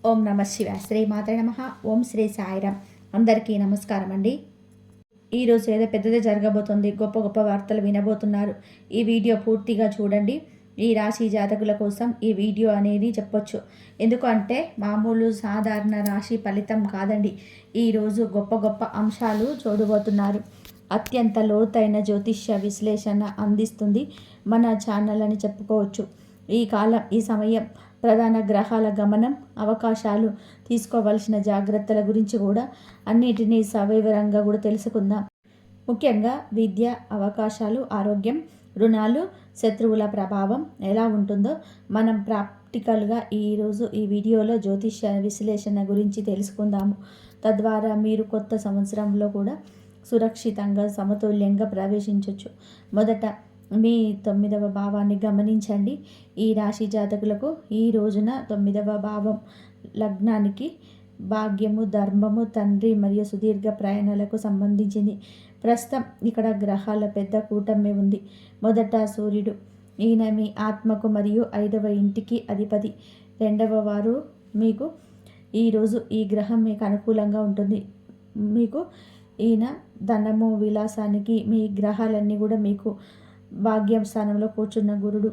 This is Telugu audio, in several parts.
ఓం నమ శివాయ. శ్రీ మాత్రే నమః. ఓం శ్రీ సాయిరామ్. అందరికీ నమస్కారం అండి. ఈరోజు ఏదో పెద్దదే జరగబోతుంది. గొప్ప గొప్ప వార్తలు వినబోతున్నారు. ఈ వీడియో పూర్తిగా చూడండి. ఈ రాశి జాతకుల కోసం ఈ వీడియో అనేది చెప్పొచ్చు. ఎందుకంటే మామూలు సాధారణ రాశి ఫలితం కాదండి. ఈరోజు గొప్ప గొప్ప అంశాలు చూడబోతున్నారు. అత్యంత లోతైన జ్యోతిష్య విశ్లేషణ అందిస్తుంది మన ఛానల్ అని చెప్పుకోవచ్చు. ఈ కాలం, ఈ సమయం, ప్రధాన గ్రహాల గమనం, అవకాశాలు, తీసుకోవలసిన జాగ్రత్తల గురించి కూడా అన్నిటినీ సవివరంగా కూడా తెలుసుకుందాం. ముఖ్యంగా విద్య, అవకాశాలు, ఆరోగ్యం, రుణాలు, శత్రువుల ప్రభావం ఎలా ఉంటుందో మనం ప్రాక్టికల్గా ఈరోజు ఈ వీడియోలో జ్యోతిష్య విశ్లేషణ గురించి తెలుసుకుందాము. తద్వారా మీరు కొత్త సంవత్సరంలో కూడా సురక్షితంగా, సమతుల్యంగా ప్రవేశించవచ్చు. మొదట మీ 9వ భావాన్ని గమనించండి. ఈ రాశి జాతకులకు ఈ రోజున 9వ భావం లగ్నానికి భాగ్యము, ధర్మము, తండ్రి మరియు సుదీర్ఘ ప్రయాణాలకు సంబంధించింది. ప్రస్తుతం ఇక్కడ గ్రహాల పెద్ద కూటమి ఉంది. మొదట సూర్యుడు, ఈయన మీ ఆత్మకు మరియు 5వ ఇంటికి అధిపతి. రెండవ వారు మీకు ఈరోజు ఈ గ్రహం మీకు అనుకూలంగా ఉంటుంది. మీకు ఈయన ధనము, విలాసానికి మీ గ్రహాలన్నీ కూడా మీకు భాగ్యం స్థానంలో కూర్చున్న గురుడు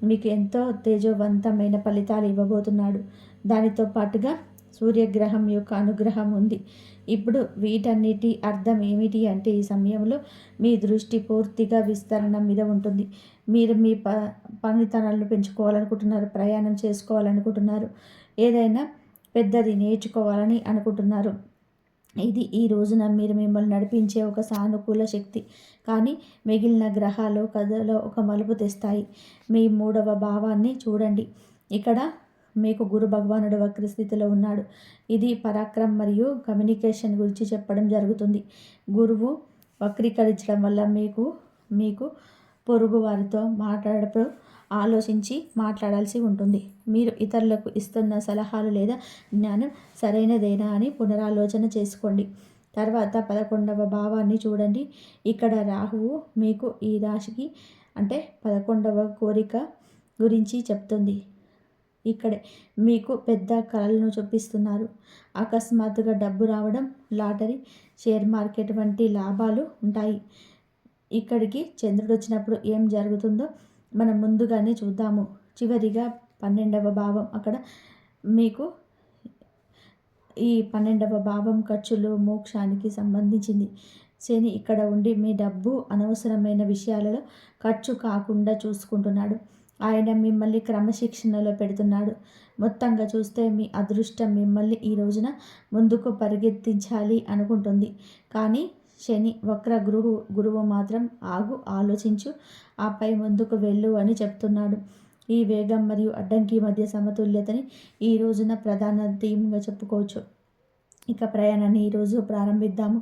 మీకు ఎంతో తేజవంతమైన ఫలితాలు ఇవ్వబోతున్నాడు. దానితో పాటుగా సూర్యగ్రహం యొక్క అనుగ్రహం ఉంది. ఇప్పుడు వీటన్నిటి అర్థం ఏమిటి అంటే, ఈ సమయంలో మీ దృష్టి పూర్తిగా విస్తరణ మీద ఉంటుంది. మీరు మీ పనితనాలను పెంచుకోవాలనుకుంటున్నారు, ప్రయాణం చేసుకోవాలనుకుంటున్నారు, ఏదైనా పెద్దది నేర్చుకోవాలని అనుకుంటున్నారు. ఇది ఈ రోజున మీరు మిమ్మల్ని నడిపించే ఒక సానుకూల శక్తి. కానీ మిగిలిన గ్రహాలు కథలో ఒక మలుపు తెస్తాయి. మీ 3వ భావాన్ని చూడండి. ఇక్కడ మీకు గురు భగవానుడు వక్ర స్థితిలో ఉన్నాడు. ఇది పరాక్రమం మరియు కమ్యూనికేషన్ గురించి చెప్పడం జరుగుతుంది. గురువు వక్రీకరించడం వల్ల మీకు పొరుగు వారితో మాట్లాడప్పుడు ఆలోచించి మాట్లాడాల్సి ఉంటుంది. మీరు ఇతరులకు ఇస్తున్న సలహాలు లేదా జ్ఞానం సరైనదేనా అని పునరాలోచన చేసుకోండి. తర్వాత 11వ భావాన్ని చూడండి. ఇక్కడ రాహువు మీకు ఈ రాశికి అంటే 11వ కోరిక గురించి చెప్తుంది. ఇక్కడే మీకు పెద్ద కళలను చూపిస్తున్నారు. అకస్మాత్తుగా డబ్బు రావడం, లాటరీ, షేర్ మార్కెట్ వంటి లాభాలు ఉంటాయి. ఇక్కడికి చంద్రుడు వచ్చినప్పుడు ఏం జరుగుతుందో మనం ముందుగానే చూద్దాము. చివరిగా 12వ భావం, అక్కడ మీకు ఈ 12వ భావం ఖర్చులు, మోక్షానికి సంబంధించింది. శని ఇక్కడ ఉండి మీ డబ్బు అనవసరమైన విషయాలలో ఖర్చు కాకుండా చూసుకుంటున్నాడు. ఆయన మిమ్మల్ని క్రమశిక్షణలో పెడుతున్నాడు. మొత్తంగా చూస్తే మీ అదృష్టం మిమ్మల్ని ఈ రోజున ముందుకు పరిగెత్తించాలి అనుకుంటుంది. కానీ శని వక్ర గురువు మాత్రం ఆగు, ఆలోచించు, ఆపై ముందుకు వెళ్ళు అని చెప్తున్నాడు. ఈ వేగం మరియు అడ్డంకి మధ్య సమతుల్యతని ఈ రోజున ప్రధాన థీమ్గా చెప్పుకోవచ్చు. ఇక ప్రయాణాన్ని ఈరోజు ప్రారంభిద్దాము.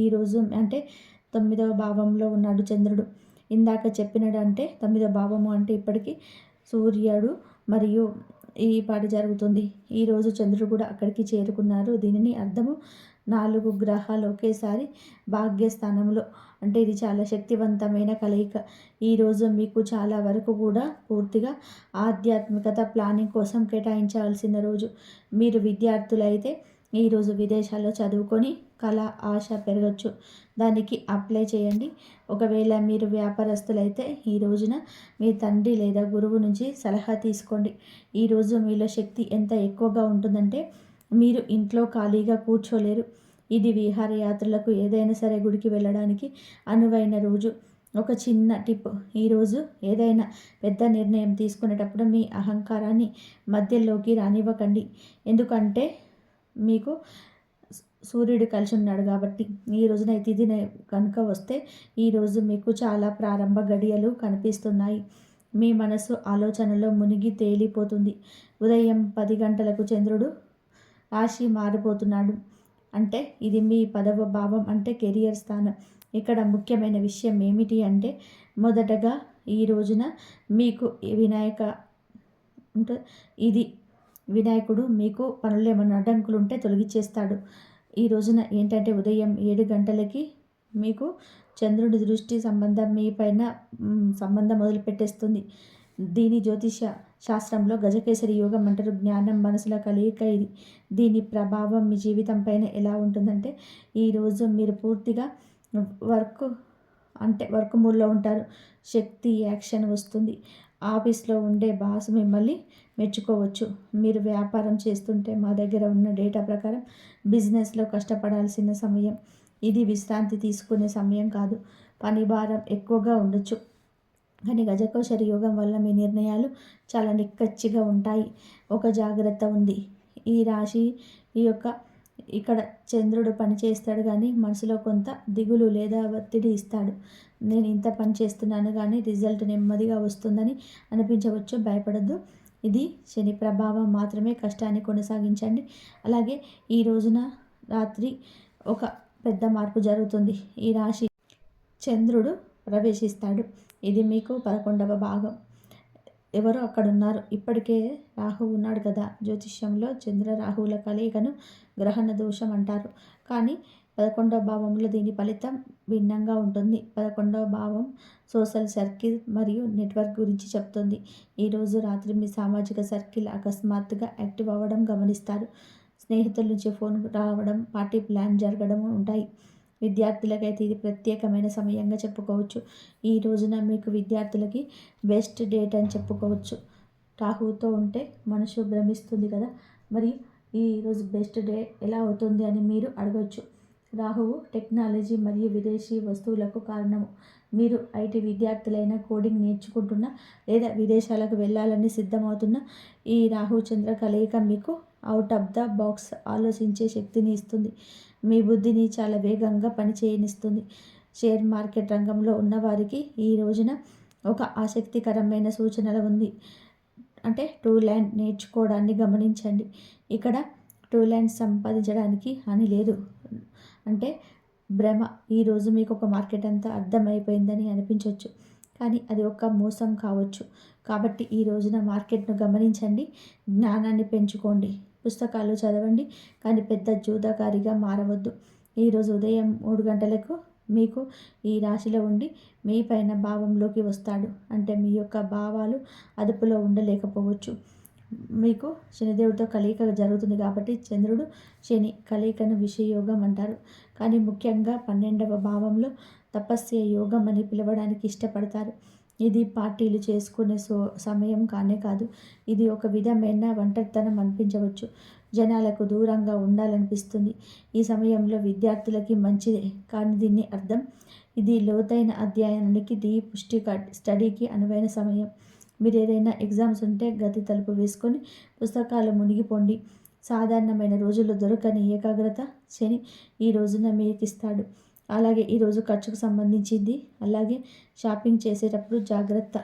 ఈరోజు అంటే 9వ భావంలో ఉన్నాడు చంద్రుడు. ఇందాక చెప్పినాడు అంటే 9వ భావము అంటే ఇప్పటికీ సూర్యుడు మరియు ఈ పాటి జరుగుతుంది. ఈరోజు చంద్రుడు కూడా అక్కడికి చేరుకున్నారు. దీనిని అర్థము 4 గ్రహాలు ఒకేసారి భాగ్యస్థానంలో అంటే ఇది చాలా శక్తివంతమైన కలయిక. ఈరోజు మీకు చాలా వరకు కూడా పూర్తిగా ఆధ్యాత్మికత, ప్లానింగ్ కోసం కేటాయించాల్సిన రోజు. మీరు విద్యార్థులైతే ఈరోజు విదేశాల్లో చదువుకొని కళ, ఆశ పెరగచ్చు. దానికి అప్లై చేయండి. ఒకవేళ మీరు వ్యాపారస్తులైతే ఈ రోజున మీ తండ్రి లేదా గురువు నుంచి సలహా తీసుకోండి. ఈరోజు మీలో శక్తి ఎంత ఎక్కువగా ఉంటుందంటే మీరు ఇంట్లో ఖాళీగా కూర్చోలేరు. ఇది విహారయాత్రలకు, ఏదైనా సరే గుడికి వెళ్ళడానికి అనువైన రోజు. ఒక చిన్న టిప్, ఈరోజు ఏదైనా పెద్ద నిర్ణయం తీసుకునేటప్పుడు మీ అహంకారాన్ని మధ్యలోకి రానివ్వకండి. ఎందుకంటే మీకు సూర్యుడు కలిసి ఉన్నాడు కాబట్టి. ఈ రోజున ఈ తిథి కనుక వస్తే ఈరోజు మీకు చాలా ప్రారంభ గడియలు కనిపిస్తున్నాయి. మీ మనసు ఆలోచనలో మునిగి తేలిపోతుంది. ఉదయం 10 గంటలకు చంద్రుడు రాశి మారిపోతున్నాడు. అంటే ఇది మీ 10వ భావం అంటే కెరియర్ స్థానం. ఇక్కడ ముఖ్యమైన విషయం ఏమిటి అంటే, మొదటగా ఈ రోజున మీకు వినాయకుడు మీకు పనులు ఏమైనా అడ్డంకులు ఉంటే తొలగించేస్తాడు. ఈ రోజున ఏంటంటే ఉదయం 7 గంటలకి మీకు చంద్రుడి దృష్టి సంబంధం మీ పైన సంబంధం మొదలుపెట్టేస్తుంది. దీని జ్యోతిష శాస్త్రంలో గజకేసరి యోగం అంటారు. జ్ఞానం మనసుల కలయిక ఇది. దీని ప్రభావం మీ జీవితం పైన ఎలా ఉంటుందంటే, ఈరోజు మీరు పూర్తిగా వర్క్ వర్క్ మూడ్లో ఉంటారు. శక్తి, యాక్షన్ వస్తుంది. ఆఫీస్లో ఉండే బాస్ మిమ్మల్ని మెచ్చుకోవచ్చు. మీరు వ్యాపారం చేస్తుంటే మా దగ్గర ఉన్న డేటా ప్రకారం బిజినెస్లో కష్టపడాల్సిన సమయం ఇది. విశ్రాంతి తీసుకునే సమయం కాదు. పని భారం ఎక్కువగా ఉండొచ్చు, కానీ గజకేసరి యోగం వల్ల మీ నిర్ణయాలు చాలా నిక్కచ్చిగా ఉంటాయి. ఒక జాగ్రత్త ఉంది. ఈ రాశి ఇక్కడ చంద్రుడు పని చేస్తాడు, కానీ మనసులో కొంత దిగులు లేదా ఒత్తిడి ఇస్తాడు. నేను ఇంత పని చేస్తున్నాను కానీ రిజల్ట్ నెమ్మదిగా వస్తుందని అనిపించవచ్చు. భయపడద్దు, ఇది శని ప్రభావం మాత్రమే. కష్టాన్ని కొనసాగించండి. అలాగే ఈ రోజున రాత్రి ఒక పెద్ద మార్పు జరుగుతుంది. ఈ రాశి చంద్రుడు ప్రవేశిస్తాడు. ఇది మీకు 11వ భాగం. ఎవరో అక్కడ ఉన్నారు. ఇప్పటికే రాహు ఉన్నాడు కదా. జ్యోతిష్యంలో చంద్ర రాహువుల కలయికను గ్రహణ దోషం అంటారు. కానీ 11వ భావంలో దీని ఫలితం భిన్నంగా ఉంటుంది. 11వ భావం సోషల్ సర్కిల్ మరియు నెట్వర్క్ గురించి చెప్తుంది. ఈరోజు రాత్రి మీ సామాజిక సర్కిల్ అకస్మాత్తుగా యాక్టివ్ అవ్వడం గమనిస్తారు. స్నేహితుల నుంచి ఫోన్ రావడం, పార్టీ ప్లాన్ జరగడం ఉంటాయి. విద్యార్థులకైతే ఇది ప్రత్యేకమైన సమయంగా చెప్పుకోవచ్చు. ఈ రోజున మీకు విద్యార్థులకి బెస్ట్ డేట్ అని చెప్పుకోవచ్చు. రాహుతో ఉంటే మనసు భ్రమిస్తుంది కదా, మరి ఈరోజు బెస్ట్ డే ఎలా అవుతుంది అని మీరు అడగవచ్చు. రాహువు టెక్నాలజీ మరియు విదేశీ వస్తువులకు కారణము. మీరు ఐటీ విద్యార్థులైన, కోడింగ్ నేర్చుకుంటున్నా లేదా విదేశాలకు వెళ్ళాలని సిద్ధమవుతున్న ఈ రాహు చంద్ర కలయిక మీకు అవుట్ ఆఫ్ ద బాక్స్ ఆలోచించే శక్తిని ఇస్తుంది. మీ బుద్ధిని చాలా వేగంగా పనిచేయనిస్తుంది. షేర్ మార్కెట్ రంగంలో ఉన్నవారికి ఈ రోజున ఒక ఆసక్తికరమైన సూచనలు ఉంది. అంటే టూ ల్యాండ్ నేర్చుకోవడాన్ని గమనించండి. ఇక్కడ టూ ల్యాండ్ సంపాదించడానికి అని లేదు. అంటే భ్రమ. ఈరోజు మీకు ఒక మార్కెట్ అంతా అర్థమైపోయిందని అనిపించవచ్చు, కానీ అది ఒక మోసం కావచ్చు. కాబట్టి ఈ రోజున మార్కెట్ను గమనించండి, జ్ఞానాన్ని పెంచుకోండి, పుస్తకాలు చదవండి, కానీ పెద్ద జూదకారిగా మారవద్దు. ఈరోజు ఉదయం 3 గంటలకు మీకు ఈ రాశిలో ఉండి మీ పైన భావంలోకి వస్తాడు. అంటే మీ యొక్క భావాలు అదుపులో ఉండలేకపోవచ్చు. మీకు శనిదేవుడితో కలయిక జరుగుతుంది కాబట్టి చంద్రుడు శని కలయికను విషయోగం అంటారు. కానీ ముఖ్యంగా 12వ భావంలో తపస్య యోగం అని పిలవడానికి ఇష్టపడతారు. ఇది పార్టీలు చేసుకునే సమయం కానే కాదు. ఇది ఒక విధమైన ఒంటరితనం అనిపించవచ్చు. జనాలకు దూరంగా ఉండాలనిపిస్తుంది. ఈ సమయంలో విద్యార్థులకి మంచిదే, కానీ దీన్ని అర్థం ఇది లోతైన అధ్యయనానికి, డీప్ స్టడీకి అనువైన సమయం. మీరు ఏదైనా ఎగ్జామ్స్ ఉంటే గది తలుపు వేసుకొని పుస్తకాలు మునిగిపోండి. సాధారణమైన రోజుల్లో దొరకని ఏకాగ్రత శని ఈ రోజున మీకు ఇస్తాడు. అలాగే ఈరోజు ఖర్చుకు సంబంధించింది. అలాగే షాపింగ్ చేసేటప్పుడు జాగ్రత్త.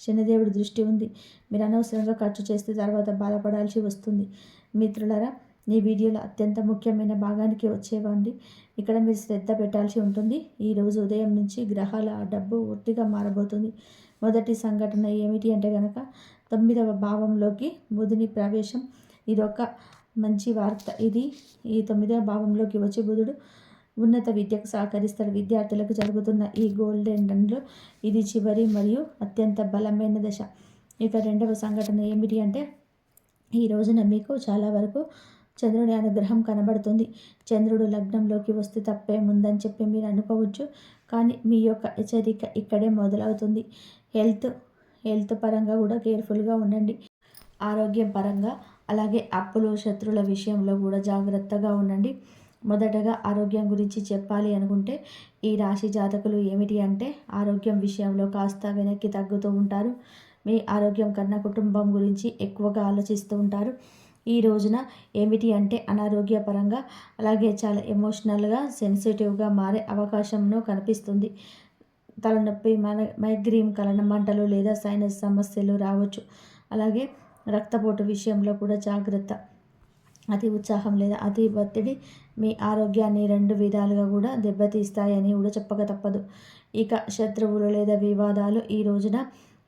శనిదేవుడి దృష్టి ఉంది. మీరు అనవసరంగా ఖర్చు చేస్తే తర్వాత బాధపడాల్సి వస్తుంది. మిత్రులారా, ఈ వీడియోలో అత్యంత ముఖ్యమైన భాగానికి వచ్చేవండి. ఇక్కడ మీరు శ్రద్ధ పెట్టాల్సి ఉంటుంది. ఈరోజు ఉదయం నుంచి గ్రహాల డబ్బు పూర్తిగా మారబోతుంది. మొదటి సంఘటన ఏమిటి అంటే కనుక 9వ భావంలోకి బుధుని ప్రవేశం. ఇదొక మంచి వార్త. ఈ 9వ భావంలోకి వచ్చి బుధుడు ఉన్నత విద్యకు సహకరిస్తాడు. విద్యార్థులకు జరుగుతున్న ఈ గోల్డెన్ రన్లో ఇది చివరి మరియు అత్యంత బలమైన దశ. ఇక రెండవ సంఘటన ఏమిటి అంటే, ఈ రోజున మీకు చాలా వరకు చంద్రుని అనుగ్రహం కనబడుతుంది. చంద్రుడు లగ్నంలోకి వస్తే తప్పేముందని చెప్పి మీరు అనుకోవచ్చు, కానీ మీ యొక్క హెచ్చరిక ఇక్కడే మొదలవుతుంది. హెల్త్ పరంగా కూడా కేర్ఫుల్గా ఉండండి. ఆరోగ్యం పరంగా, అలాగే అప్పులు, శత్రువుల విషయంలో కూడా జాగ్రత్తగా ఉండండి. మొదటగా ఆరోగ్యం గురించి చెప్పాలి అనుకుంటే, ఈ రాశి జాతకులు ఏమిటి అంటే ఆరోగ్యం విషయంలో కాస్త వెనక్కి తగ్గుతూ ఉంటారు. మీ ఆరోగ్యం కన్నా కుటుంబం గురించి ఎక్కువగా ఆలోచిస్తూ ఉంటారు. ఈ రోజున ఏమిటి అంటే అనారోగ్యపరంగా, అలాగే చాలా ఎమోషనల్గా, సెన్సిటివ్గా మారే అవకాశంను కనిపిస్తుంది. తలనొప్పి, మైగ్రేన్, మంటలు లేదా సైనస్ సమస్యలు రావచ్చు. అలాగే రక్తపోటు విషయంలో కూడా జాగ్రత్త. అతి ఉత్సాహం లేదా అతి ఒత్తిడి మీ ఆరోగ్యాన్ని 2 విధాలుగా కూడా దెబ్బతీస్తాయని కూడా చెప్పక తప్పదు. ఇక శత్రువులు లేదా వివాదాలు ఈ రోజున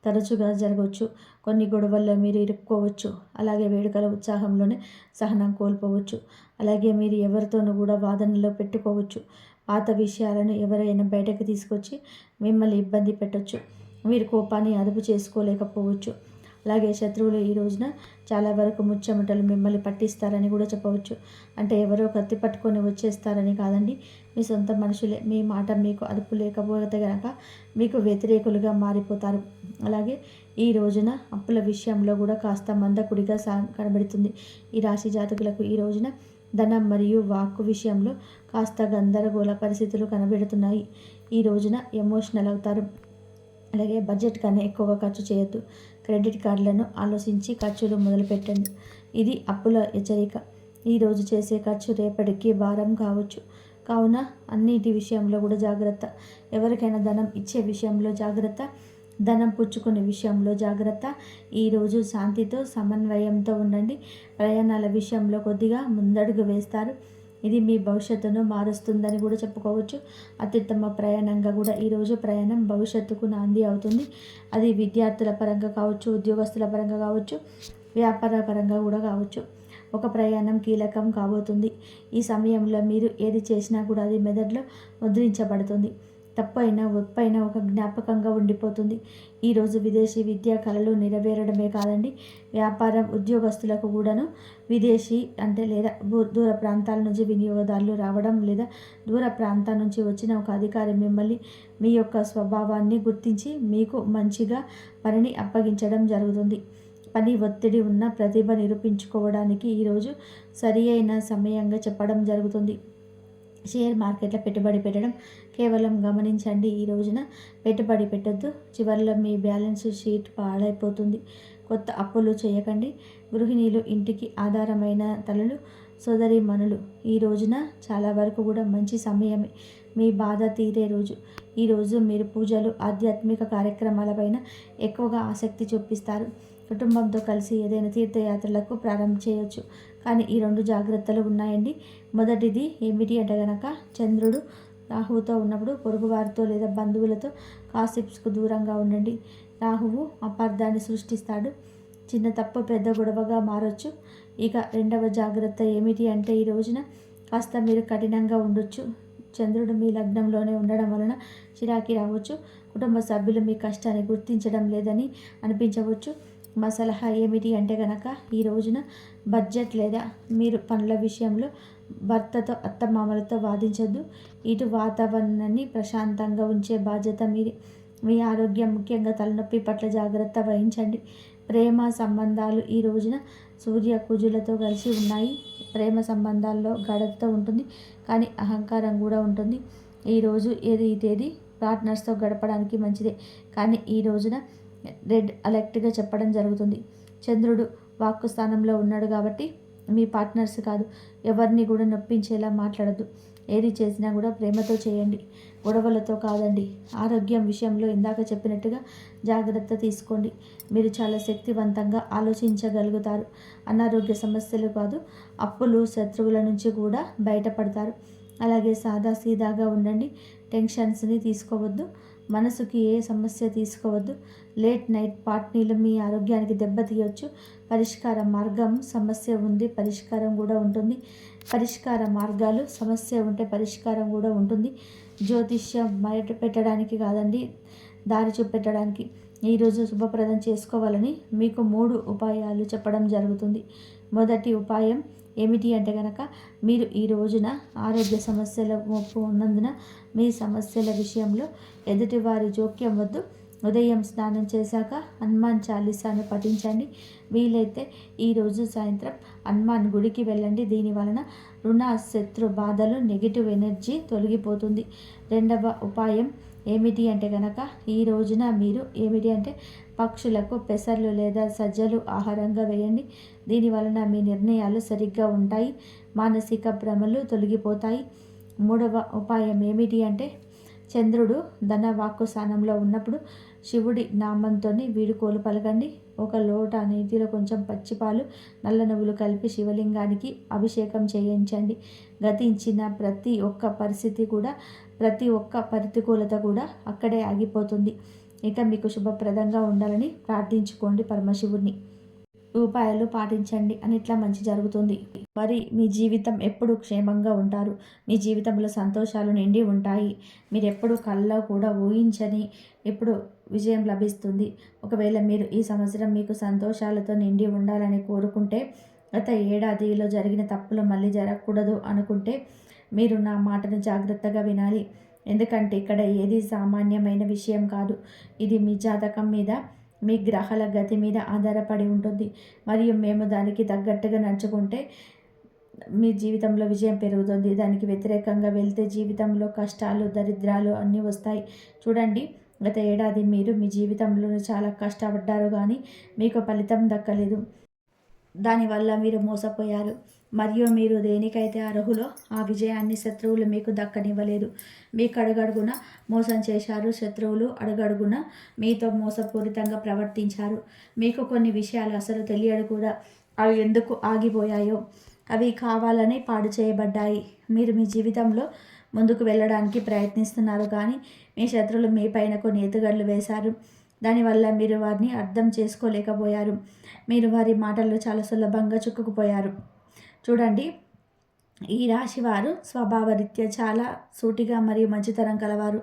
తరచుగా జరగవచ్చు. కొన్ని గొడవల్లో మీరు ఇరుక్కోవచ్చు. అలాగే వేడుకల ఉత్సాహంలోనే సహనం కోల్పోవచ్చు. అలాగే మీరు ఎవరితోనూ కూడా వాదనలో పెట్టుకోవచ్చు. పాత విషయాలను ఎవరైనా బయటకు తీసుకొచ్చి మిమ్మల్ని ఇబ్బంది పెట్టవచ్చు. మీరు కోపాన్ని అదుపు చేసుకోలేకపోవచ్చు. అలాగే శత్రువులు ఈ రోజున చాలా వరకు ముచ్చెమటలు మిమ్మల్ని పట్టిస్తారని కూడా చెప్పవచ్చు. అంటే ఎవరో కత్తి పట్టుకొని వచ్చేస్తారని కాదండి, మీ సొంత మనుషులే మీ మాట మీకు అదుపు లేకపోతే కనుక మీకు వ్యతిరేకులుగా మారిపోతారు. అలాగే ఈ రోజున అప్పుల విషయంలో కూడా కాస్త మందకుడిగా కనబడుతుంది. ఈ రాశి జాతకులకు ఈ రోజున ధనం మరియు వాక్కు విషయంలో కాస్త గందరగోళ పరిస్థితులు కనబడుతున్నాయి. ఈ రోజున ఎమోషనల్ అవుతారు. అలాగే బడ్జెట్ కన్నా ఎక్కువగా ఖర్చు చేయొద్దు. క్రెడిట్ కార్డులను ఆలోచించి ఖర్చులు మొదలుపెట్టండి. ఇది అప్పుల హెచ్చరిక. ఈరోజు చేసే ఖర్చు రేపటికి భారం కావచ్చు. కావున అన్నిటి విషయంలో కూడా జాగ్రత్త. ఎవరికైనా ధనం ఇచ్చే విషయంలో జాగ్రత్త, ధనం పుచ్చుకునే విషయంలో జాగ్రత్త. ఈరోజు శాంతితో సమన్వయంతో ఉండండి. ప్రయాణాల విషయంలో కొద్దిగా ముందడుగు వేస్తారు. ఇది మీ భవిష్యత్తును మారుస్తుందని కూడా చెప్పుకోవచ్చు. అత్యుత్తమ ప్రయాణంగా కూడా ఈరోజు ప్రయాణం భవిష్యత్తుకు నాంది అవుతుంది. అది విద్యార్థుల పరంగా కావచ్చు, ఉద్యోగస్తుల పరంగా కావచ్చు, వ్యాపార పరంగా కూడా కావచ్చు. ఒక ప్రయాణం కీలకం కాబోతుంది. ఈ సమయంలో మీరు ఏది చేసినా కూడా అది మెదడులో ముద్రించబడుతుంది. తప్పైనా ఒప్పైనా ఒక జ్ఞాపకంగా ఉండిపోతుంది. ఈరోజు విదేశీ విద్యా కళలు నెరవేరడమే కాదండి, వ్యాపారం ఉద్యోగస్తులకు కూడాను విదేశీ అంటే లేదా దూర ప్రాంతాల నుంచి వినియోగదారులు రావడం, లేదా దూర ప్రాంతాల నుంచి వచ్చిన ఒక అధికారి మిమ్మల్ని మీ యొక్క స్వభావాన్ని గుర్తించి మీకు మంచిగా పనిని అప్పగించడం జరుగుతుంది. పని ఒత్తిడి ఉన్న ప్రతిభ నిరూపించుకోవడానికి ఈరోజు సరి అయిన సమయంగా చెప్పడం జరుగుతుంది. షేర్ మార్కెట్లో పెట్టుబడి పెట్టడం కేవలం గమనించండి. ఈ రోజున పెట్టుబడి పెట్టొద్దు, చివరిలో మీ బ్యాలెన్స్ షీట్ పాడైపోతుంది. కొత్త అప్పులు చేయకండి. గృహిణీలు, ఇంటికి ఆధారమైన తలలు, సోదరీమణులు ఈ రోజున చాలా వరకు కూడా మంచి సమయమే. మీ బాధ తీరే రోజు. ఈరోజు మీరు పూజలు, ఆధ్యాత్మిక కార్యక్రమాలపైన ఎక్కువగా ఆసక్తి చూపిస్తారు. కుటుంబంతో కలిసి ఏదైనా తీర్థయాత్రలకు ప్రారంభం చేయొచ్చు. కానీ ఈ 2 జాగ్రత్తలు ఉన్నాయండి. మొదటిది ఏమిటి అంటే కనుక, చంద్రుడు రాహువుతో ఉన్నప్పుడు పొరుగువారితో లేదా బంధువులతో కాసిప్స్కు దూరంగా ఉండండి. రాహువు అపార్థాన్ని సృష్టిస్తాడు. చిన్న తప్పు పెద్ద గొడవగా మారొచ్చు. ఇక రెండవ జాగ్రత్త ఏమిటి అంటే, ఈ రోజున కాస్త మీరు కఠినంగా ఉండొచ్చు. చంద్రుడు మీ లగ్నంలోనే ఉండడం వలన చిరాకి రావచ్చు. కుటుంబ సభ్యులు మీ కష్టాన్ని గుర్తించడం లేదని అనిపించవచ్చు. మా సలహా ఏమిటి అంటే కనుక, ఈ రోజున బడ్జెట్ లేదా మీరు పనుల విషయంలో భర్తతో, అత్తమామలతో వాదించొద్దు. ఇటు వాతావరణాన్ని ప్రశాంతంగా ఉంచే బాధ్యత మీది. మీ ఆరోగ్యం, ముఖ్యంగా తలనొప్పి పట్ల జాగ్రత్త వహించండి. ప్రేమ సంబంధాలు ఈ రోజున సూర్య కుజులతో కలిసి ఉన్నాయి. ప్రేమ సంబంధాల్లో గాఢతతో ఉంటుంది, కానీ అహంకారం కూడా ఉంటుంది. ఈరోజు ఏది పార్ట్నర్స్తో గడపడానికి మంచిదే, కానీ ఈ రోజున రెడ్ అలర్ట్గా చెప్పడం జరుగుతుంది. చంద్రుడు వాక్కు స్థానంలో ఉన్నాడు కాబట్టి మీ పార్ట్నర్స్ కాదు, ఎవరిని కూడా నొప్పించేలా మాట్లాడద్దు. ఏది చేసినా కూడా ప్రేమతో చేయండి, గొడవలతో కాదండి. ఆరోగ్యం విషయంలో ఇందాక చెప్పినట్టుగా జాగ్రత్త తీసుకోండి. మీరు చాలా శక్తివంతంగా ఆలోచించగలుగుతారు. అనారోగ్య సమస్యలు కాదు, అప్పులు, శత్రువుల నుంచి కూడా బయటపడతారు. అలాగే సాదాసీదాగా ఉండండి. టెన్షన్స్ని తీసుకోవద్దు. మనసుకి ఏ సమస్య తీసుకోవద్దు. లేట్ నైట్ పార్టీలు మీ ఆరోగ్యానికి దెబ్బతీయొచ్చు. పరిష్కార మార్గం, సమస్య ఉంది, పరిష్కారం కూడా ఉంటుంది. పరిష్కార మార్గాలు, సమస్య ఉంటే పరిష్కారం కూడా ఉంటుంది. జ్యోతిష్యం బయట పెట్టడానికి కాదండి, దారి చూపెట్టడానికి. ఈరోజు శుభప్రదం చేసుకోవాలని మీకు 3 ఉపాయాలు చెప్పడం జరుగుతుంది. మొదటి ఉపాయం ఏమిటి అంటే కనుక, మీరు ఈ రోజున ఆరోగ్య సమస్యల ముప్పు ఉన్నందున మీ సమస్యల విషయంలో ఎదుటివారి జోక్యం వద్దు. ఉదయం స్నానం చేశాక హనుమాన్ చాలీసాను పఠించండి. వీలైతే ఈరోజు సాయంత్రం హనుమాన్ గుడికి వెళ్ళండి. దీని వలన రుణ, శత్రు బాధలు, నెగిటివ్ ఎనర్జీ తొలగిపోతుంది. రెండవ ఉపాయం ఏమిటి అంటే కనుక, ఈ రోజున మీరు ఏమిటి అంటే పక్షులకు పెసర్లు లేదా సజ్జలు ఆహారంగా వేయండి. దీని వలన మీ నిర్ణయాలు సరిగ్గా ఉంటాయి, మానసిక భ్రమలు తొలగిపోతాయి. మూడవ ఉపాయం ఏమిటి అంటే, చంద్రుడు ధన వాక్కు స్థానంలో ఉన్నప్పుడు శివుడి నామంతో వీడుకోలు పలకండి. ఒక లోట నీటిలో కొంచెం పచ్చిపాలు, నల్ల నువ్వులు కలిపి శివలింగానికి అభిషేకం చేయించండి. గతించిన ప్రతి ఒక్క పరిస్థితి కూడా, ప్రతి ఒక్క ప్రతికూలత కూడా అక్కడే ఆగిపోతుంది. ఇక మీకు శుభప్రదంగా ఉండాలని ప్రార్థించుకోండి పరమశివుడిని. ఉపాయాలు పాటించండి, అన్నిట్లా మంచి జరుగుతుంది. మరి మీ జీవితం ఎప్పుడు క్షేమంగా ఉంటారు. మీ జీవితంలో సంతోషాలు నిండి ఉంటాయి. మీరు ఎప్పుడు కల్లో కూడా ఊహించని ఎప్పుడు విజయం లభిస్తుంది. ఒకవేళ మీరు ఈ సంవత్సరం మీకు సంతోషాలతో నిండి ఉండాలని కోరుకుంటే, గత ఏడాదిలో జరిగిన తప్పులు మళ్ళీ జరగకూడదు అనుకుంటే మీరు నా మాటను జాగ్రత్తగా వినాలి. ఎందుకంటే ఇక్కడ ఏది సామాన్యమైన విషయం కాదు. ఇది మీ జాతకం మీద, మీ గ్రహాల గతి మీద ఆధారపడి ఉంటుంది. మరియు మేము దానికి తగ్గట్టుగా నడుచుకుంటే మీ జీవితంలో విజయం పెరుగుతుంది. దానికి వ్యతిరేకంగా వెళ్తే జీవితంలో కష్టాలు, దరిద్రాలు అన్నీ వస్తాయి. చూడండి, గత ఏడాది మీరు మీ జీవితంలో చాలా కష్టపడ్డారు, కానీ మీకు ఫలితం దక్కలేదు. దానివల్ల మీరు మోసపోయారు. మరియు మీరు దేనికైతే అర్హులో ఆ విజయాన్ని శత్రువులు మీకు దక్కనివ్వలేదు. మీకు అడుగడుగున మోసం చేశారు. శత్రువులు అడుగడుగున మీతో మోసపూరితంగా ప్రవర్తించారు. మీకు కొన్ని విషయాలు అసలు తెలియదు కూడా. అవి ఎందుకు ఆగిపోయాయో, అవి కావాలని పాడు చేయబడ్డాయి. మీరు మీ జీవితంలో ముందుకు వెళ్ళడానికి ప్రయత్నిస్తున్నారు, కానీ మీ శత్రువులు మీ పైన కొన్ని ఎత్తుగడలు వేశారు. దానివల్ల మీరు వారిని అర్థం చేసుకోలేకపోయారు. మీరు వారి మాటల్లో చాలా సులభంగా చిక్కుకుపోయారు. చూడండి, ఈ రాశి వారు స్వభావరీత్యా చాలా సూటిగా మరియు మంచితనం కలవారు.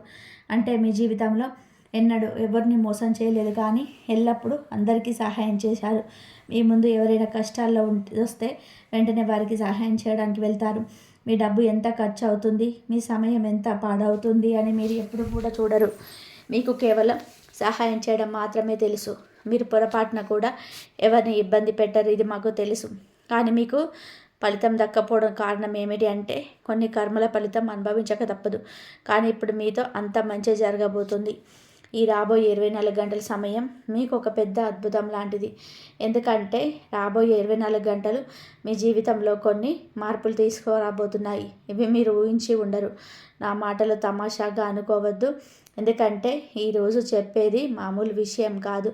అంటే మీ జీవితంలో ఎన్నడూ ఎవరిని మోసం చేయలేదు, కానీ ఎల్లప్పుడూ అందరికీ సహాయం చేశారు. మీ ముందు ఎవరైనా కష్టాల్లో వస్తే వెంటనే వారికి సహాయం చేయడానికి వెళ్తారు. మీ డబ్బు ఎంత ఖర్చు అవుతుంది, మీ సమయం ఎంత పాడవుతుంది అని మీరు ఎప్పుడు కూడా చూడరు. మీకు కేవలం సహాయం చేయడం మాత్రమే తెలుసు. మీరు పొరపాటున కూడా ఎవరిని ఇబ్బంది పెట్టరు, ఇది మాకు తెలుసు. కానీ మీకు ఫలితం దక్కపోవడం కారణం ఏమిటి అంటే, కొన్ని కర్మల ఫలితం అనుభవించక తప్పదు. కానీ ఇప్పుడు మీతో అంత మంచి జరగబోతుంది. ఈ రాబోయే 24 గంటల సమయం మీకు ఒక పెద్ద అద్భుతం లాంటిది. ఎందుకంటే రాబోయే 24 గంటలు మీ జీవితంలో కొన్ని మార్పులు తీసుకురాబోతున్నాయి. ఇవి మీరు ఊహించి ఉండరు. నా మాటలు తమాషాగా అనుకోవద్దు. ఎందుకంటే ఈరోజు చెప్పేది మామూలు విషయం కాదు.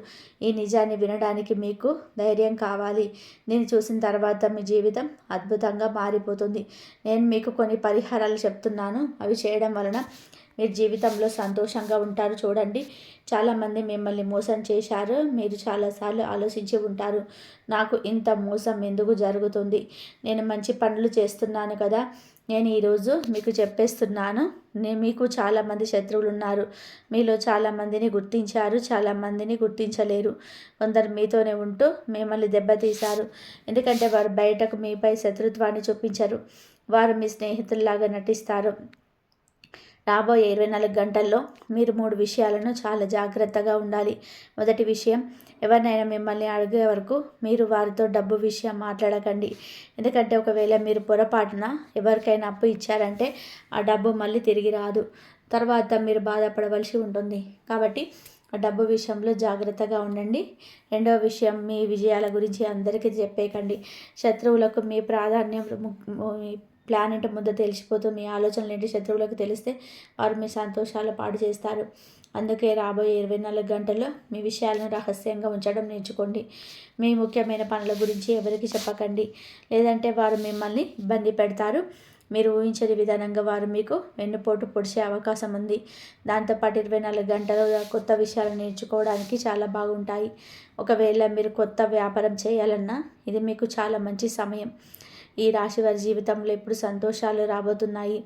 ఈ నిజాన్ని వినడానికి మీకు ధైర్యం కావాలి. నేను చూసిన తర్వాత మీ జీవితం అద్భుతంగా మారిపోతుంది. నేను మీకు కొన్ని పరిహారాలు చెప్తున్నాను. అవి చేయడం వలన మీరు జీవితంలో సంతోషంగా ఉంటారు. చూడండి, చాలామంది మిమ్మల్ని మోసం చేశారు. మీరు చాలాసార్లు ఆలోచించి ఉంటారు, నాకు ఇంత మోసం ఎందుకు జరుగుతుంది, నేను మంచి పనులు చేస్తున్నాను కదా. నేను ఈరోజు మీకు చెప్పేస్తున్నాను, మీకు చాలామంది శత్రువులు ఉన్నారు. మీలో చాలామందిని గుర్తించారు, చాలామందిని గుర్తించలేరు. కొందరు మీతోనే ఉంటూ మిమ్మల్ని దెబ్బతీశారు. ఎందుకంటే వారు బయటకు మీపై శత్రుత్వాన్ని చూపించరు. వారు మీ స్నేహితుల్లాగా నటిస్తారు. రాబోయే 24 గంటల్లో మీరు 3 విషయాలను చాలా జాగ్రత్తగా ఉండాలి. మొదటి విషయం, ఎవరినైనా మిమ్మల్ని అడిగే వరకు మీరు వారితో డబ్బు విషయం మాట్లాడకండి. ఎందుకంటే ఒకవేళ మీరు పొరపాటున ఎవరికైనా అప్పు ఇచ్చారంటే ఆ డబ్బు మళ్ళీ తిరిగి రాదు. తర్వాత మీరు బాధపడవలసి ఉంటుంది. కాబట్టి ఆ డబ్బు విషయంలో జాగ్రత్తగా ఉండండి. రెండవ విషయం, మీ విజయాల గురించి అందరికీ చెప్పేయకండి. శత్రువులకు మీ ప్రాధాన్యం ప్లాన్ ఏంటో ముందు తెలిసిపోతుంది. మీ ఆలోచనలు ఏంటి శత్రువులకు తెలిస్తే వారు మీ సంతోషాలు పాడు చేస్తారు. అందుకే రాబోయే 24 గంటల్లో మీ విషయాలను రహస్యంగా ఉంచడం నేర్చుకోండి. మీ ముఖ్యమైన పనుల గురించి ఎవరికి చెప్పకండి, లేదంటే వారు మిమ్మల్ని ఇబ్బంది పెడతారు. మీరు ఊహించని విధానంగా వారు మీకు వెన్నుపోటు పొడిచే అవకాశం ఉంది. దాంతోపాటు 24 గంటలు కొత్త విషయాలు నేర్చుకోవడానికి చాలా బాగుంటాయి. ఒకవేళ మీరు కొత్త వ్యాపారం చేయాలన్నా ఇది మీకు చాలా మంచి సమయం. ఈ రాశి వారి జీవితంలో ఇప్పుడు సంతోషాలు రాబోతున్నాయి.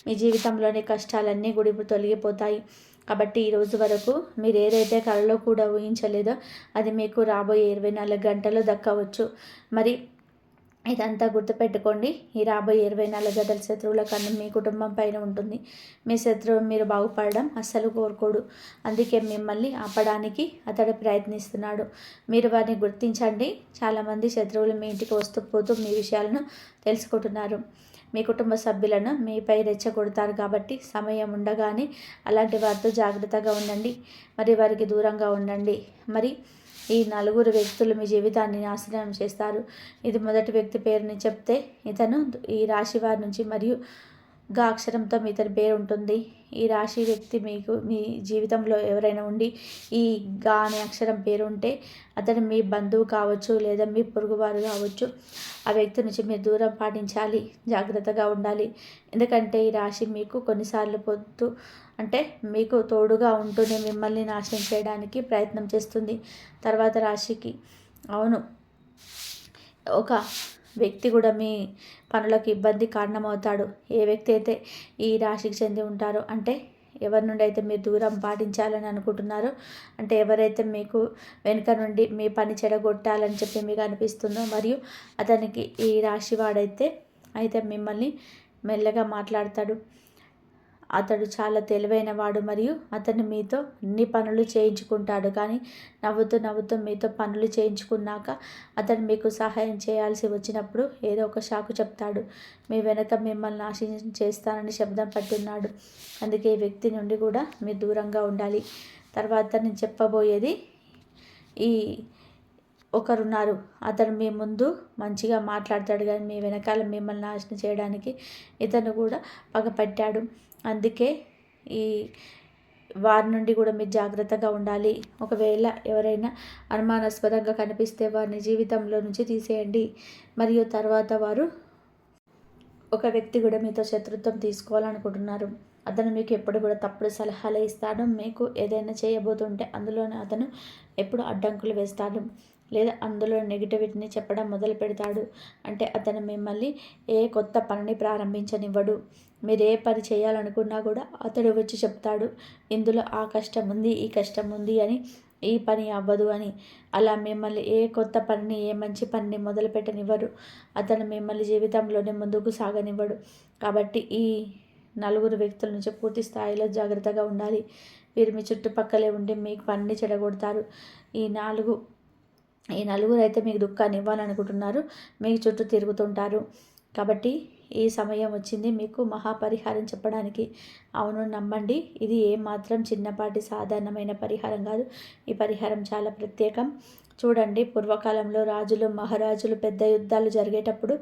మీ జీవితంలోని కష్టాలన్నీ కూడా ఇప్పుడు తొలగిపోతాయి. కాబట్టి ఈరోజు వరకు మీరు ఏదైతే కలలో కూడా ఊహించలేదో అది మీకు రాబోయే 24 గంటలు దక్కవచ్చు. మరి ఇదంతా గుర్తుపెట్టుకోండి. ఈ రాబోయే 24 గంటల శత్రువుల కన్ను మీ కుటుంబం పైన ఉంటుంది. మీ శత్రువు మీరు బాగుపడడం అస్సలు కోరుకోడు. అందుకే మిమ్మల్ని ఆపడానికి అతడు ప్రయత్నిస్తున్నాడు. మీరు వారిని గుర్తించండి. చాలామంది శత్రువులు మీ ఇంటికి వస్తూ పోతూ మీ విషయాలను తెలుసుకుంటున్నారు. మీ కుటుంబ సభ్యులను మీపై రెచ్చగొడతారు. కాబట్టి సమయం ఉండగానే అలాంటి వారితో జాగ్రత్తగా ఉండండి. మరి వారికి దూరంగా ఉండండి. మరి ఈ 4 వ్యక్తులు మీ జీవితాన్ని నాశనం చేస్తారు. ఇది మొదటి వ్యక్తి పేరుని చెప్తే ఇతను ఈ రాశి వారి నుంచి మరియు గా అక్షరంతో ఇతని పేరు ఉంటుంది. ఈ రాశి వ్యక్తి మీకు మీ జీవితంలో ఎవరైనా ఉండి ఈ గా అనే అక్షరం పేరు ఉంటే అతను మీ బంధువు కావచ్చు, లేదా మీ పొరుగువారు కావచ్చు. ఆ వ్యక్తి నుంచి మీరు దూరం పాటించాలి, జాగ్రత్తగా ఉండాలి. ఎందుకంటే ఈ రాశి మీకు కొన్నిసార్లు అంటే మీకు తోడుగా ఉంటూనే మిమ్మల్ని నాశనం చేయడానికి ప్రయత్నం చేస్తుంది. తర్వాత రాశికి అవును ఒక వ్యక్తి కూడా మీ పనులకు ఇబ్బంది కారణమవుతాడు. ఏ వ్యక్తి అయితే ఈ రాశికి చెంది ఉంటారో, అంటే ఎవరి నుండి అయితే మీరు దూరం పాటించాలని అనుకుంటున్నారో, అంటే ఎవరైతే మీకు వెనుక నుండి మీ పని చెడగొట్టాలని చెప్పి మీకు అనిపిస్తుందో, మరియు అతనికి ఈ రాశి వాడైతే మిమ్మల్ని మెల్లగా మాట్లాడతాడు. అతడు చాలా తెలివైన వాడు మరియు అతను మీతో అన్ని పనులు చేయించుకుంటాడు. కానీ నవ్వుతూ మీతో పనులు చేయించుకున్నాక అతను మీకు సహాయం చేయాల్సి వచ్చినప్పుడు ఏదో ఒక షాకు చెప్తాడు. మీ వెనక మిమ్మల్ని నాశనం చేస్తానని శబ్దం పట్టున్నాడు. అందుకే ఈ వ్యక్తి నుండి కూడా మీరు దూరంగా ఉండాలి. తర్వాత నేను చెప్పబోయేది, ఈ ఒకరున్నారు, అతను మీ ముందు మంచిగా మాట్లాడతాడు కానీ మీ వెనకాల మిమ్మల్ని నాశనం చేయడానికి ఇతను కూడా పగపట్టాడు. అందుకే ఈ వారి నుండి కూడా మీరు జాగ్రత్తగా ఉండాలి. ఒకవేళ ఎవరైనా అనుమానాస్పదంగా కనిపిస్తే వారిని జీవితంలో నుంచి తీసేయండి. మరియు తర్వాత ఒక వ్యక్తి కూడా మీతో శత్రుత్వం తీసుకోవాలనుకుంటున్నారు. అతను మీకు ఎప్పుడు కూడా తప్పుడు సలహాలు ఇస్తాడు. మీకు ఏదైనా చేయబోతుంటే అందులోనే అతను ఎప్పుడు అడ్డంకులు వేస్తాడు, లేదా అందులో నెగిటివిటీని చెప్పడం మొదలు పెడతాడు. అంటే అతను మిమ్మల్ని ఏ కొత్త పనిని ప్రారంభించనివ్వడు. మీరు ఏ పని చేయాలనుకున్నా కూడా అతడు వచ్చి చెప్తాడు, ఇందులో ఆ కష్టం ఉంది, ఈ కష్టం ఉంది అని, ఈ పని అవ్వదు అని. అలా మిమ్మల్ని ఏ కొత్త పనిని, ఏ మంచి పనిని మొదలు పెట్టనివ్వరు. అతను మిమ్మల్ని జీవితంలోనే ముందుకు సాగనివ్వడు. కాబట్టి ఈ నలుగురు వ్యక్తుల నుంచి పూర్తి స్థాయిలో జాగ్రత్తగా ఉండాలి. వీరు మీ చుట్టుపక్కలే ఉండి మీకు పనిని చెడగొడతారు. ఈ నలుగురు అయితే మీకు దుఃఖాన్ని ఇవ్వాలనుకుంటున్నారు, మీకు చుట్టూ తిరుగుతుంటారు. కాబట్టి ఈ సమయం వచ్చింది మీకు మహాపరిహారం చెప్పడానికి. అవును, నమ్మండి, ఇది ఏమాత్రం చిన్నపాటి సాధారణమైన పరిహారం కాదు. ఈ పరిహారం చాలా ప్రత్యేకం. చూడండి, పూర్వకాలంలో రాజులు, మహారాజులు పెద్ద యుద్ధాలు జరిగేటప్పుడు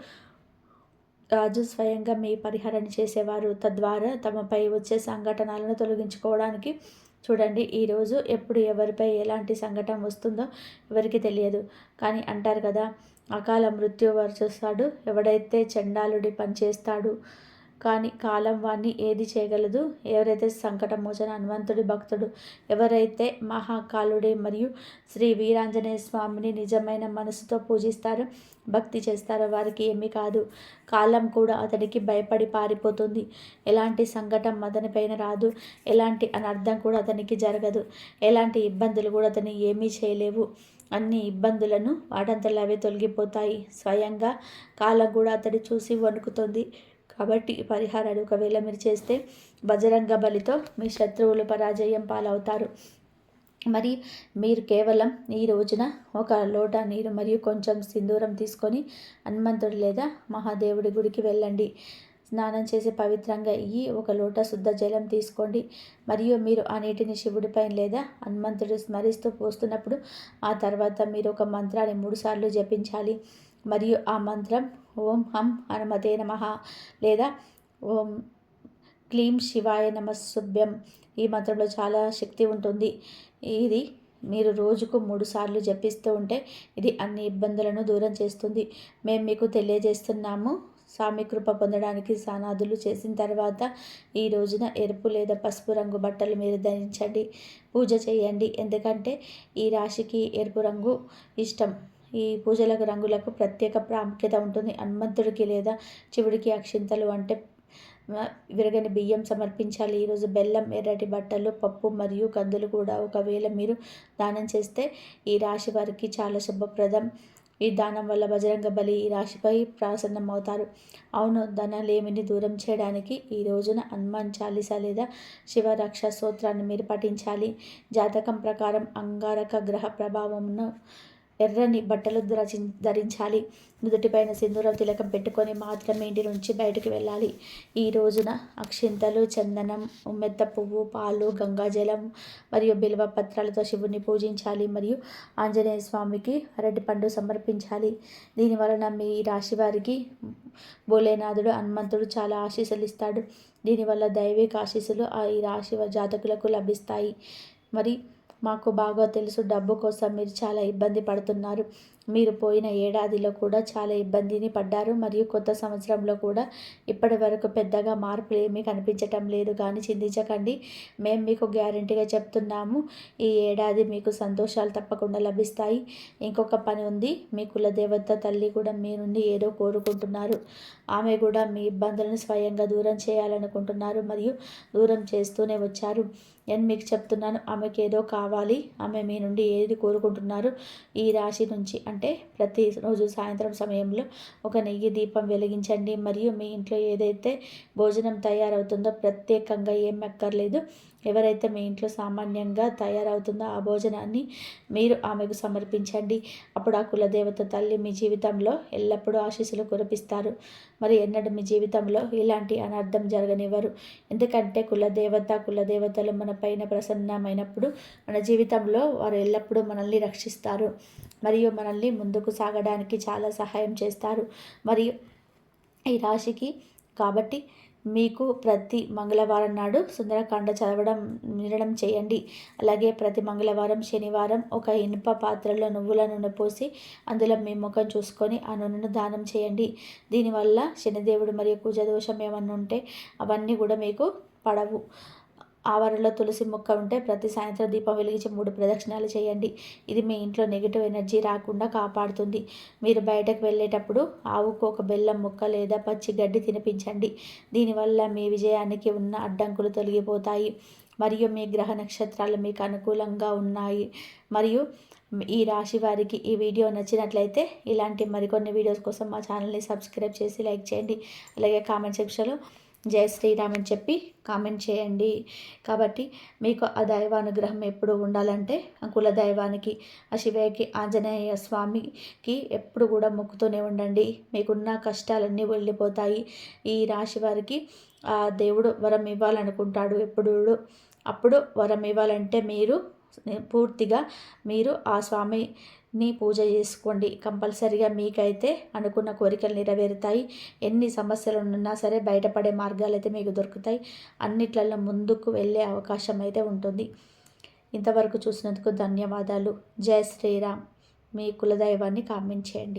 రాజు స్వయంగా మీ పరిహారాన్ని చేసేవారు. తద్వారా తమపై వచ్చే సంఘటనలను తొలగించుకోవడానికి. చూడండి, ఈరోజు ఎప్పుడు ఎవరిపై ఎలాంటి సంఘటన వస్తుందో ఎవరికి తెలియదు. కానీ అంటారు కదా, అకాల మృత్యు వరిచేస్తాడు ఎవడైతే చండాలుడి పని చేస్తాడు, కానీ కాలం వాణ్ణి ఏది చేయగలదు. ఎవరైతే సంకటమోచన హనుమంతుడి భక్తుడు, ఎవరైతే మహాకాలుడి మరియు శ్రీ వీరాంజనేయ స్వామిని నిజమైన మనసుతో పూజిస్తారో, భక్తి చేస్తారో వారికి ఏమీ కాదు. కాలం కూడా అతనికి భయపడి పారిపోతుంది. ఎలాంటి సంకటం అతనిపైన రాదు, ఎలాంటి అనర్థం కూడా అతనికి జరగదు, ఎలాంటి ఇబ్బందులు కూడా అతన్ని ఏమీ చేయలేవు. అన్ని ఇబ్బందులను వాటంతలో అవే తొలగిపోతాయి. స్వయంగా కాలం కూడా అతడి చూసి వణుకుతుంది. కాబట్టి ఈ పరిహారాలు ఒకవేళ మీరు చేస్తే బజరంగ బలితో మీ శత్రువులు పరాజయం పాలవుతారు. మరి మీరు కేవలం ఈ రోజున ఒక లోటా నీరు మరియు కొంచెం సింధూరం తీసుకొని హనుమంతుడి లేదా మహాదేవుడి గుడికి వెళ్ళండి. స్నానం చేసి పవిత్రంగా అయ్యి ఒక లోటా శుద్ధ జలం తీసుకోండి. మరియు మీరు ఆ నీటిని శివుడిపై లేదా హనుమంతుడు స్మరిస్తూ పోస్తున్నప్పుడు ఆ తర్వాత మీరు ఒక మంత్రాన్ని 3 సార్లు జపించాలి. మరియు ఆ మంత్రం ఓం హం హనుమతే నమః లేదా ఓం క్లీం శివాయ నమఃశుభ్యం. ఈ మంత్రంలో చాలా శక్తి ఉంటుంది. ఇది మీరు రోజుకు 3 సార్లు జపిస్తూ ఉంటే ఇది అన్ని ఇబ్బందులను దూరం చేస్తుంది. మేము మీకు తెలియజేస్తున్నాము. స్వామి కృప పొందడానికి స్నానాదులు చేసిన తర్వాత ఈ రోజున ఎరుపు లేదా పసుపు రంగు బట్టలు మీరు ధరించండి, పూజ చేయండి. ఎందుకంటే ఈ రాశికి ఎరుపు రంగు ఇష్టం. ఈ పూజలకు రంగులకు ప్రత్యేక ప్రాముఖ్యత ఉంటుంది. హనుమంతుడికి లేదా శివుడికి అక్షింతలు అంటే విరగని బియ్యం సమర్పించాలి. ఈరోజు బెల్లం, ఎర్రటి బట్టలు, పప్పు మరియు కందులు కూడా ఒకవేళ మీరు దానం చేస్తే ఈ రాశి వారికి చాలా శుభప్రదం. ఈ దానం వల్ల బజరంగ బలి ఈ రాశిపై ప్రసన్నమవుతారు. అవును, ధనలేమిని దూరం చేయడానికి ఈ రోజున హనుమాన్ చాలీసా లేదా శివరక్ష స్తోత్రాన్ని మీరు పఠించాలి. జాతకం ప్రకారం అంగారక గ్రహ ప్రభావమును ఎర్రని బట్టలు ధరించాలి. నుదుటిపైన సింధూరం తిలకం పెట్టుకొని మాత్రమే ఇంటి నుంచి బయటకు వెళ్ళాలి. ఈ రోజున అక్షింతలు, చందనం, ఉమ్మెత్త పువ్వు, పాలు, గంగాజలం మరియు బిల్వ పత్రాలతో శివుని పూజించాలి. మరియు ఆంజనేయ స్వామికి అరటిపండు సమర్పించాలి. దీనివలన మీ రాశి వారికి భోలేనాథుడు హనుమంతుడు చాలా ఆశీస్సులు ఇస్తాడు. దీనివల్ల దైవిక ఆశీస్సులు ఈ రాశి జాతకులకు లభిస్తాయి. మరి మాకు బాగా తెలుసు, డబ్బు కోసం మీరు చాలా ఇబ్బంది పడుతున్నారు. మీరు పోయిన ఏడాదిలో కూడా చాలా ఇబ్బందిని పడ్డారు మరియు కొత్త సంవత్సరంలో కూడా ఇప్పటి వరకు పెద్దగా మార్పులు ఏమీ కనిపించటం లేదు. కానీ చింతించకండి, మేము మీకు గ్యారెంటీగా చెప్తున్నాము, ఈ ఏడాది మీకు సంతోషాలు తప్పకుండా లభిస్తాయి. ఇంకొక పని ఉంది, మీ కులదేవత తల్లి కూడా మీ నుండి ఏదో కోరుకుంటున్నారు. ఆమె కూడా మీ ఇబ్బందులను స్వయంగా దూరం చేయాలనుకుంటున్నారు మరియు దూరం చేస్తూనే వచ్చారు. నేను మీకు చెప్తున్నాను, ఆమెకి ఏదో కావాలి. ఆమె మీ నుండి ఏది కోరుకుంటున్నారు, ఈ రాశి నుంచి అంటే ప్రతిరోజు సాయంత్రం సమయంలో ఒక నెయ్యి దీపం వెలిగించండి మరియు మీ ఇంట్లో ఏదైతే భోజనం తయారవుతుందో ప్రత్యేకంగా ఏం అక్కర్లేదు, ఎవరైతే మీ ఇంట్లో సామాన్యంగా తయారవుతుందో ఆ భోజనాన్ని మీరు ఆమెకు సమర్పించండి. అప్పుడు ఆ కులదేవత తల్లి మీ జీవితంలో ఎల్లప్పుడూ ఆశీస్సులు కురిపిస్తారు. మరి ఎన్నడూ మీ జీవితంలో ఇలాంటి అనర్థం జరగనివ్వరు. ఎందుకంటే కులదేవతలు మన పైన ప్రసన్నమైనప్పుడు మన జీవితంలో వారు ఎల్లప్పుడూ మనల్ని రక్షిస్తారు మరియు మనల్ని ముందుకు సాగడానికి చాలా సహాయం చేస్తారు. మరియు ఈ రాశికి కాబట్టి మీకు ప్రతి మంగళవారం నాడు సుందరకాండ వినడం చేయండి. అలాగే ప్రతి మంగళవారం, శనివారం ఒక ఇనుప పాత్రలో నువ్వుల నూనె పోసి అందులో మీ ముఖం చూసుకొని ఆ నూనెను దానం చేయండి. దీనివల్ల శనిదేవుడు మరియు కుజదోషం ఏమన్నా ఉంటే అవన్నీ కూడా మీకు పడవు. ఆవరణలో తులసి మొక్క ఉంటే ప్రతి సాయంత్రం దీపం వెలిగించి 3 ప్రదక్షిణాలు చేయండి. ఇది మీ ఇంట్లో నెగిటివ్ ఎనర్జీ రాకుండా కాపాడుతుంది. మీరు బయటకు వెళ్ళేటప్పుడు ఆవుకు ఒక బెల్లం ముక్క లేదా పచ్చి గడ్డి తినిపించండి. దీనివల్ల మీ విజయానికి ఉన్న అడ్డంకులు తొలగిపోతాయి మరియు మీ గ్రహ నక్షత్రాలు మీకు అనుకూలంగా ఉన్నాయి. మరియు ఈ రాశి వారికి ఈ వీడియో నచ్చినట్లయితే ఇలాంటి మరికొన్ని వీడియోస్ కోసం మా ఛానల్ని సబ్స్క్రైబ్ చేసి లైక్ చేయండి. అలాగే కామెంట్ సెక్షన్లో జై శ్రీరామ్ అని చెప్పి కామెంట్ చేయండి. కాబట్టి మీకు ఆ దైవానుగ్రహం ఎప్పుడు ఉండాలంటే ఆ కులదైవానికి, ఆ శివయ్యకి, ఆంజనేయ స్వామికి ఎప్పుడు కూడా మొక్కుతూనే ఉండండి. మీకున్న కష్టాలన్నీ వెళ్ళిపోతాయి. ఈ రాశి వారికి ఆ దేవుడు వరం ఇవ్వాలనుకుంటాడు ఎప్పుడు. అప్పుడు వరం ఇవ్వాలంటే పూర్తిగా మీరు ఆ స్వామిని పూజ చేసుకోండి. కంపల్సరిగా మీకైతే అనుకున్న కోరికలు నెరవేరుతాయి. ఎన్ని సమస్యలు ఉన్నా సరే బయటపడే మార్గాలు అయితే మీకు దొరుకుతాయి. అన్నిట్లలో ముందుకు వెళ్ళే అవకాశం అయితే ఉంటుంది. ఇంతవరకు చూసినందుకు ధన్యవాదాలు. జై శ్రీరామ్. మీ కులదైవాన్ని కామెంట్ చేయండి.